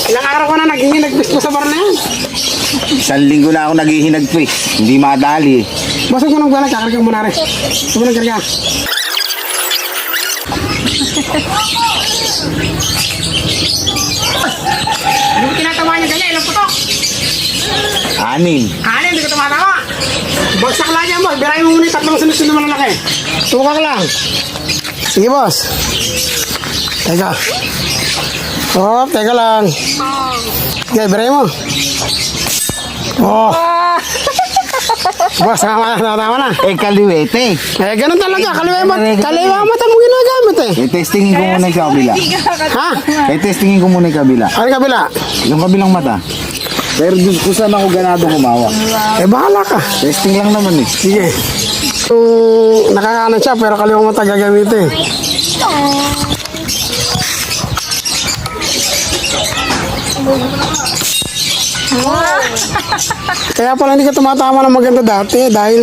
Ilang araw ko na naghihinag-twist mo sa bar na yan. 1 linggo na ako naghihinag-twist. Hindi madali. Boss, huwag mo nang gana, kakarga mo na rin. Huwag mo nang karga. Ano ba tinatawa niya ganyan? Ilang putok? 6. Hindi ko tumatawa. Bagsak lang yan, boss. Birahin mo muna yung 3 sunod-sunod na malalaki. Tukak lang. Sige, boss. Teka. Oh, teka lang. Sige, birahin mo. Oh. Boss, tama na. Kaliwete. Ganun talaga. Kaliwa mo mo ginagamit eh. Testingin ko muna yung kabila. Ha? Testingin ko muna yung kabila. Ano kabila? Yung kabilang mata. Pero kung saan ako ganado kumawa. Bahala ka. Testing lang naman eh. Sige. Nakakaano siya pero kaliwa mo gagamitin. Kaya pala hindi ka tumatama ng maganda dati dahil